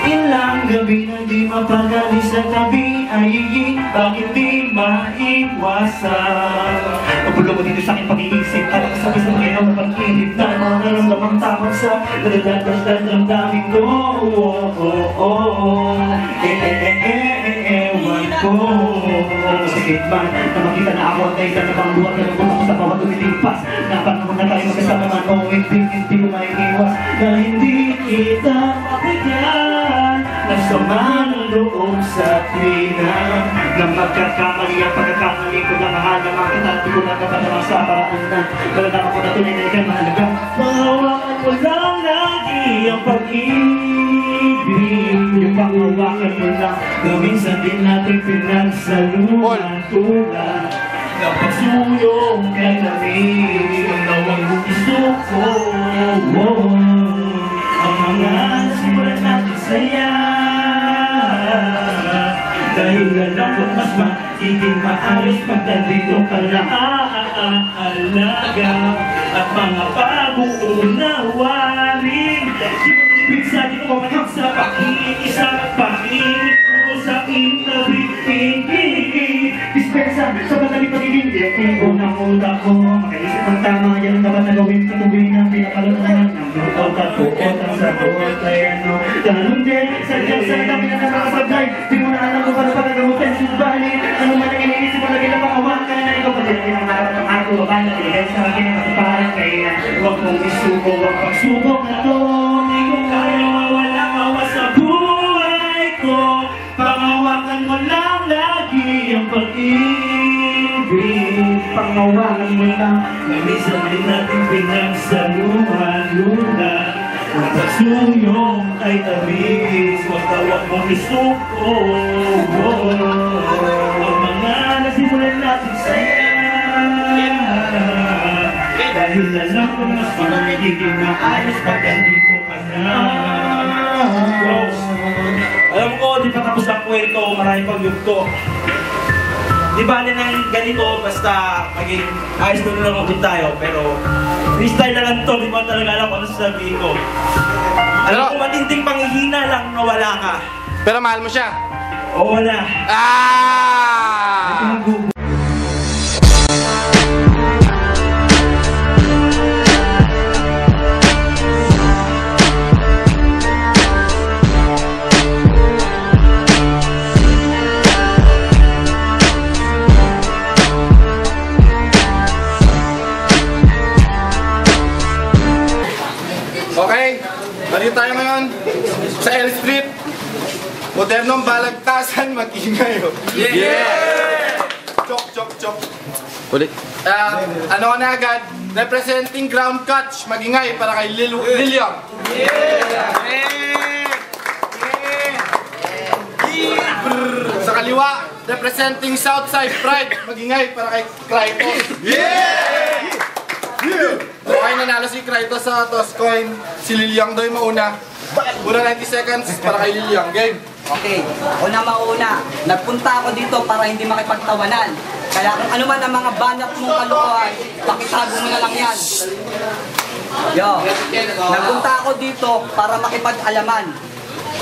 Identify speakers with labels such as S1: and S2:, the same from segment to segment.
S1: Ilang gabi na di mapagali sa tabi ay bakit di maiwasan? Pagbulo mo dito sa aking pag-iisip at kasabay sa ngayon na pag-inip na mga naramdamang takot sa damdamin ko. Ewan ko sakit man na makita na ako at naita na bang buhat na nabot ako sa bawat lumilipas. Napanahon na tayo magkasama man o hindi ko maiiwas na hindi kita mapigyan. Nasama ng loob sa tuwina na magkakamali ang pagkakamali ko na mahal na makita. Di ko na kapanaman sa paraan na malalaman ko na tunay na ikay mahalaga. Mahawakan mo lang lagi ang pag-ibig. Yung panghawakan mo lang na minsan din natin pinagsaluhan tulad na pagsuyong kay lamig. Ang nawang gusto ko ang mga simulan natin saya. Dahil alam ko mas magiging maayos pag nandito ka lang aalaga at mga pag-uunawarin. Ibig sabihin ko manig sa pag-iisa at pag-iinit ko sa inabing dispensa sa madaling pagiging eko ng utak ko. Makaisip ng tama yan ang dapat na gawin sa tuwing ang pinakalunan ng buot at buot ang sagot ay ano. Tanong din, sadyang sa dami na nakakasablay. Di mo na alam kung paano pagkagamutin subalit. Ano man ang iniisip mo lagi na pangawakan na ikaw pati lagi ng harap ng ako. Babae na binigay sa akin ang katuparan. Kaya huwag mong isuko, huwag pagsubok na to. Hindi ko kaya mawala kawa sa buhay ko. Pangawakan mo lang lagi ang pag-ibig. Pangawakan mo lang minsan din natin pinagsaluhan lunan. Kung pagsuyong ay tabis, huwag mong isuko. Ang mga nasimulan natin saya. Dahil alam ko mas magiging maayos pag nandito ka na.
S2: Alam ko, di pa tapos ang kwento, maraming pagyugto. Di ba ng ganito, basta maging ayos na lang ulit tayo, pero freestyle na lang to, di ba talaga alam kung ano sasabihin ko. Alam ko matinding panghihina lang na wala ka.
S3: Pero mahal mo siya?
S2: O wala.
S3: Okay, nandito tayo ngayon sa L Street. Modernong balagtasan, mag-ingay. Yeah! Chok, chok, chok.
S4: Ulit.
S3: Ano ka na agad? Representing ground catch, mag-ingay para kay Liliang. Yeah! Sa kaliwa, representing Southside Pride, mag-ingay para kay Krytos. Yeah! Okay, nanalo si Krytos sa toss coin. Si Liliang daw yung mauna. Una 90 seconds para kay Liliang. Game!
S5: Okay, mauna, nagpunta ako dito para hindi makipagtawanan. Kaya kung ano man ang mga banat mong kalokohan, pakitago mo na lang yan. Yo, nagpunta ako dito para makipag-alaman.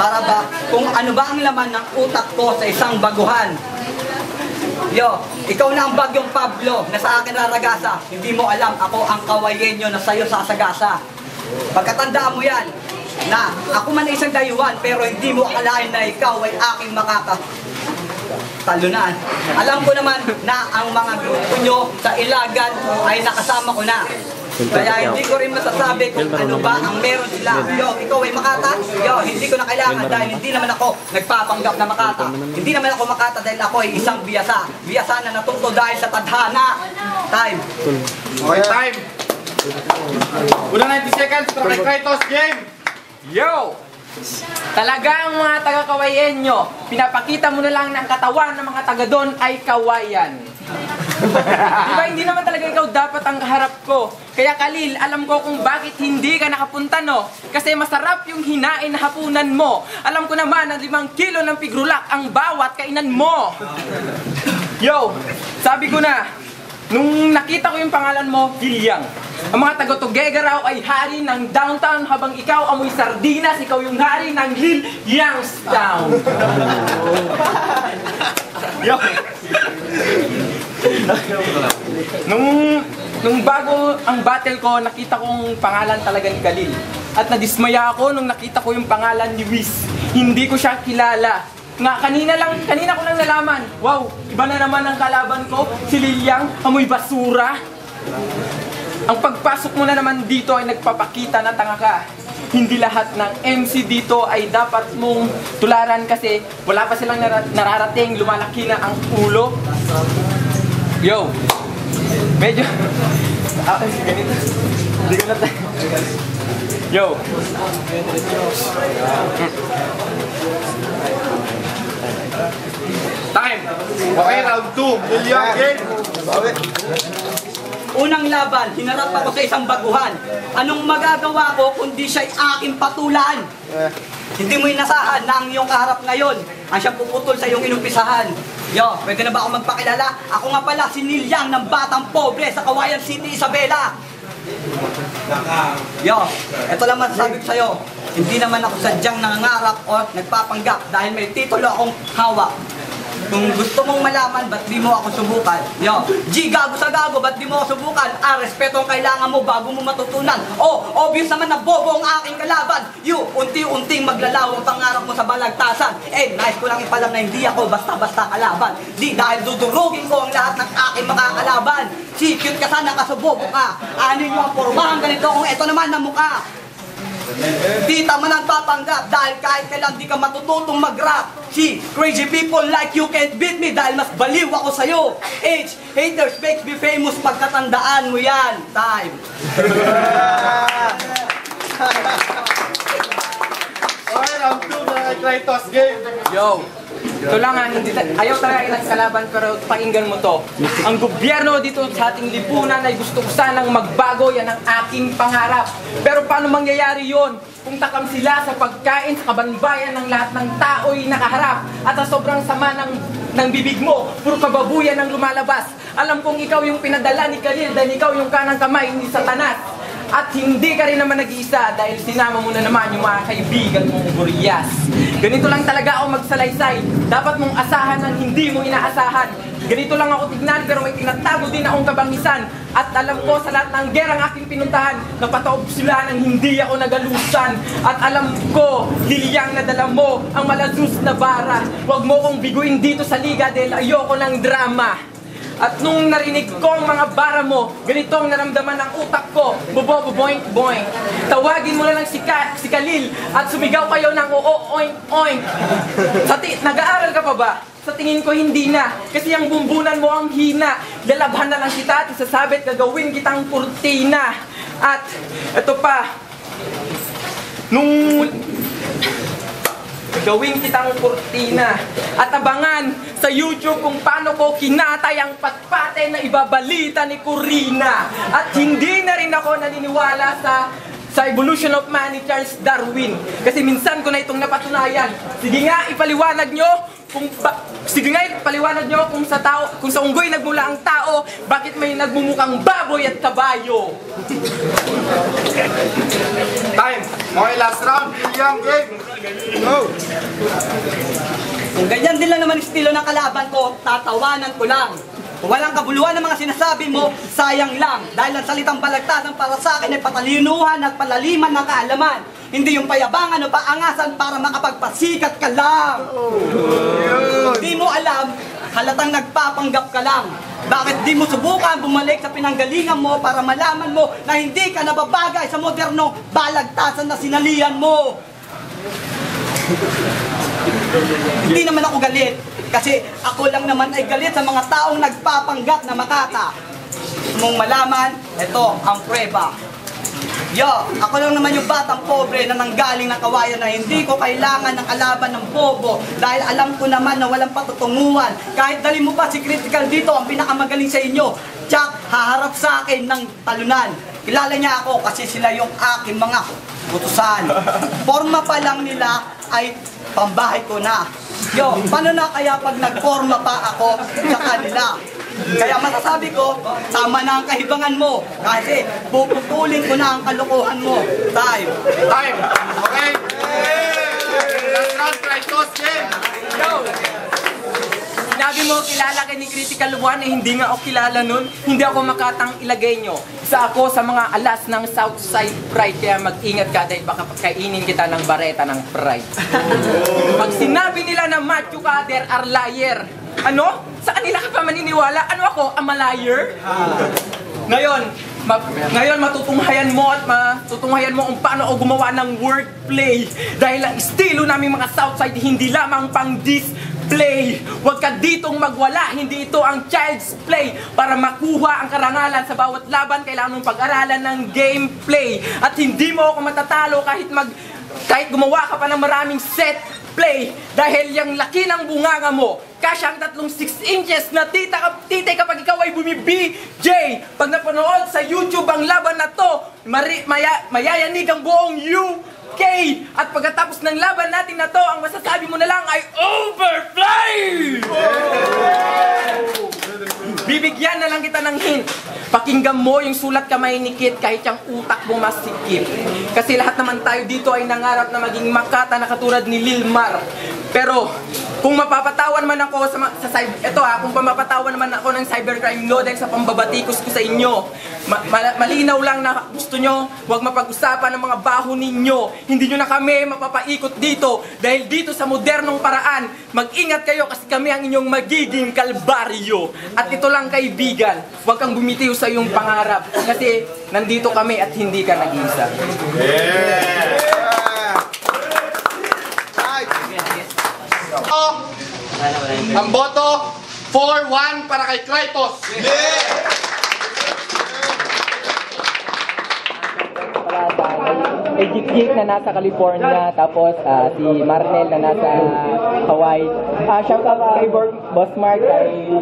S5: Para ba, kung ano ba ang laman ng utak ko sa isang baguhan. Yo, ikaw na ang bagyong Pablo na sa akin raragasa. Hindi mo alam, ako ang kawayenyo na sa'yo sasagasa. Pagkatandaan mo yan, na ako man ay isang dayuhan, pero hindi mo akalain na ikaw ay aking talunan. Alam ko naman na ang mga grupo nyo sa Ilagan ay nakasama ko na. Kaya hindi ko rin masasabi kung ano ba ang meron sila. Yo, ikaw ay Makata? Yo, hindi ko na kailangan dahil hindi naman ako nagpapanggap na Makata. Hindi naman ako Makata dahil ako ay isang biyasa. Biyasa na natuto dahil sa tadhana. Time.
S3: Okay, time! Una 90 seconds para kay Krytos. Game!
S4: Yo! Talagang mga taga-kawayenyo, pinapakita mo na lang ng katawan ng mga taga doon ay kawayan. Diba, hindi naman talaga ikaw dapat ang kaharap ko. Kaya Khalil, alam ko kung bakit hindi ka nakapunta, no? Kasi masarap yung hinain na hapunan mo. Alam ko naman na 5 kilo ng pigrulak ang bawat kainan mo. Yo, sabi ko na, nung nakita ko yung pangalan mo, Liliang, Ang mga taga-Tugega raw ay hari ng downtown habang ikaw amoy sardinas, ikaw yung hari ng Lil Youngstown. Nung bago ang battle ko, nakita kong pangalan talaga ni Khalil. At nadismaya ako nung nakita ko yung pangalan ni Wiz. Hindi ko siya kilala. Nga, kanina ko lang nalaman. Wow, iba na naman ang kalaban ko. Si Lilyang, amoy basura. Ang pagpasok mo na naman dito ay nagpapakita na tanga ka. Hindi lahat ng MC dito ay dapat mong tularan kasi wala pa silang nararating, lumalaki na ang ulo. Yo, medyo... ganito. Hindi ko na tayo. Yo.
S3: Time! Okay, round 2. Lilyang game.
S5: Unang laban, hinarap ako sa isang baguhan. Anong magagawa ko kundi siya'y aking patulan? Hindi mo inasahan na ang iyong kaharap ngayon ang siyang puputol sa iyong inumpisahan. Yo, pwede na ba ako magpakilala? Ako nga pala si Lilyang ng Batang Pobre sa Kawayan City, Isabela. Yo, eto lang masasabi ko sa'yo. Hindi naman ako sadyang nangangarap o nagpapanggap dahil may titulo akong hawak. Kung gusto mong malaman, ba't di mo ako subukan? Yo, G, gago sa gago, ba't di mo ako subukan? Respeto ang kailangan mo bago mo matutunan. Obvious naman na bobo ang aking kalaban. Unti-unting maglalawang pangarap mo sa balagtasan. Nice ko lang ipalam na hindi ako basta-basta kalaban. Di dahil dudurugin ko ang lahat ng aking makakalaban. Cute ka sana kasubobo ka. Ano yung mga pormahan ganito kung eto naman na mukha? Di tama nang papanggap dahil kahit kailan di ka matututong mag-rap. Crazy people like you can't beat me dahil mas baliw ako sa'yo. Haters makes me famous pagkatandaan mo yan. Time.
S3: Okay, round 2 na Kratos game.
S4: Yo, ito lang ha, ayaw talaga ilang kalaban pero pakinggan mo to. Ang gobyerno dito sa ating lipunan ay gusto ko sanang magbago, yan ang aking pangarap. Pero paano mangyayari yon? Kung takam sila sa pagkain, sa kabanbayan ng lahat ng tao'y nakaharap. At sa sobrang sama ng bibig mo, puro kababuyan ang lumalabas. Alam kong ikaw yung pinadala ni Khalil dahil ikaw yung kanang kamay ni Satanas. At hindi ka rin naman nag-iisa dahil sinama mo na naman yung mga kaibigan mong Goriyas. Ganito lang talaga ako magsalaysay. Dapat mong asahan ang hindi mo inaasahan. Ganito lang ako tignan pero may tinatago din akong kabangisan. At alam ko sa lahat ng gerang aking pinuntahan, napataob sila ng hindi ako nagalusan. At alam ko, Lilyang na dala mo ang malasus na bara. Huwag mo kong biguin dito sa liga dahil ayoko ng drama. At nung narinig ko ang mga bara mo, ganito ang naramdaman ng utak ko. Bobo, boink, boink. Tawagin mo na lang si Khalil at sumigaw kayo ng oo, oink, oink. Nag-aaral ka pa ba? Sa tingin ko hindi na. Kasi ang bumbunan mo ang hina. Lalabhan na lang kita at isasabit gagawin kitang kurtina. At ito pa. Gawin kitang kurtina at abangan sa YouTube kung paano ko kinatay ang patpate na ibabalita ni Corina. At hindi na rin ako naniniwala sa evolution of man ni Charles Darwin kasi minsan ko na itong napatunayan. Sige nga, ipaliwanag nyo kung sa unggoy nagmula ang tao, bakit may nagmumukhang baboy at kabayo?
S3: Time! Okay, last round. Lilyang game. Go!
S5: Kung ganyan din lang naman yung estilo ng kalaban ko, tatawanan ko lang. Kung walang kabuluhan ng mga sinasabi mo, sayang lang. Dahil ang salitang balagtasan para sa akin ay patalinuhan at palaliman ng kaalaman. Hindi yung payabangan o paangasan para makapagpasikat ka lang. Hindi mo alam, halatang nagpapanggap ka lang. Bakit di mo subukan bumalik sa pinanggalingan mo para malaman mo na hindi ka nababagay sa modernong balagtasan na sinalihan mo? Hindi naman ako galit kasi ako lang naman ay galit sa mga taong nagpapanggap na makata. Mong malaman, ito ang prueba. Yo, ako lang naman yung batang pobre na nanggaling ng kawayan na hindi ko kailangan ng kalaban ng bobo dahil alam ko naman na walang patutunguhan. Kahit dali mo pa si Critical dito, ang pinakamagaling sa inyo, Jack, haharap sa akin ng talunan. Kilala niya ako kasi sila yung aking mga utusan. Forma pa lang nila ay pambahay ko na. Yo, paano na kaya pag nagforma pa ako sa kanila? Kaya masasabi ko, tama na ang kahibangan mo. Kasi puputulin ko na ang kalokohan mo. Time.
S3: Time. Okay? Last round, Kratos, game.
S4: Go! Sinabi mo, kilala ka ni Critical One, eh hindi nga ako kilala nun. Hindi ako makatang ilagay nyo. Isa ako sa mga alas ng Southside Pride, kaya mag-ingat ka dahil baka kainin kita ng bareta ng Pride. Pag sinabi nila na Matthew Kader are liar, ano? Sa kanila ka pa maniniwala? Ano ako? Am a liar? Ngayon matutunghayan mo at matutunghayan mo kung paano ako gumawa ng wordplay. Dahil ang estilo namin mga Southside hindi lamang pang display. Huwag ka ditong magwala, hindi ito ang child's play. Para makuha ang karangalan sa bawat laban, kailangan mong pag-aralan ng gameplay. At hindi mo ako matatalo kahit gumawa ka pa ng maraming set play. Dahil yung laki ng bunganga mo, kasya ang 6 inches na titay kapag ikaw ay bumi-BJ. Pag napanood sa YouTube ang laban na to, mayayanig ang buong UK. At pagkatapos ng laban natin na to, ang masasabi mo na lang ay overplay! Bibigyan na lang kita ng hint. Pakinggan mo yung sulat kamay ni Kit kahit yung utak mo masikip. Kasi lahat naman tayo dito ay nangarap na maging Makata na katulad ni Lilmar. Pero kung mapapatawan man ako kung mapapatawan man ako ng cybercrime law dahil sa pambabatikos ko sa inyo, malinaw lang na gusto nyo, huwag mapag-usapan ng mga baho ninyo. Hindi nyo na kami mapapaikot dito dahil dito sa modernong paraan, mag-ingat kayo kasi kami ang inyong magiging kalbaryo. At ito lang kaibigan, huwag kang bumitiw sa iyong pangarap kasi nandito kami at hindi ka nag-iisa.
S3: Ang boto, 4-1 para kay Kratos.
S4: Kay Jik na nasa California, tapos si Marnel na nasa Hawaii. Shout out kay Boss Mark, kay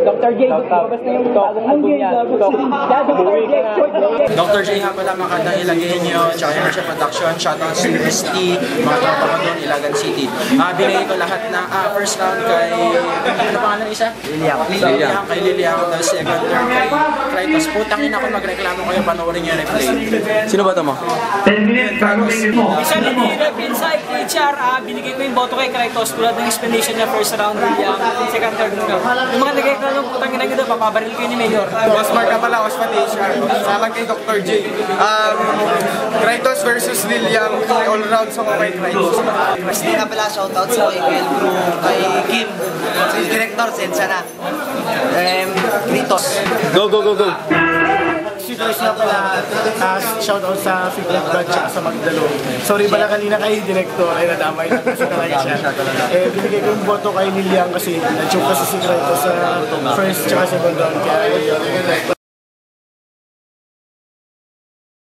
S4: Dr. J. Lumabas na yung bagong album niya.
S6: Dr. J nga pala Makata Ilagenyo, tsaka Energy Production, shoutout si Christy, mga tropa ko doon, Ilagan City. Binigay ko lahat na first round kay, ano pangalan isa? Liliang. Kay Liliang, tapos second round kay Kratos. Putang ina ko magreklamo kayo, panoorin yung replay. Sino ba ito mo?
S1: 10 minutes, gagawin mo.
S7: Isa na ni Rep Inside HR, binigay ko yung boto kay Kratos tulad ng explanation niya first round, Liliang, second, third round. Yung mga nagreklamo, putang ina nyo, papabaril ko yun ni Mayor.
S3: Boss Mark na pala, Osman HR. Salang kay Dr. J. Kratos versus Liliang, all round sa kay Kratos.
S5: Hindi nga pala shoutout sa kay Bro, kay Kim, si Director, sensya na. Kritos.
S6: Go!
S8: First na pala, shoutout sa Fitness Brad at sa Magdalo. Sorry pala kanina kay Director, ay nadamay na kasi talaga siya. Binigay ko yung boto kay Liliang kasi na-choke kasi si Kratos sa first tsaka second round. Kaya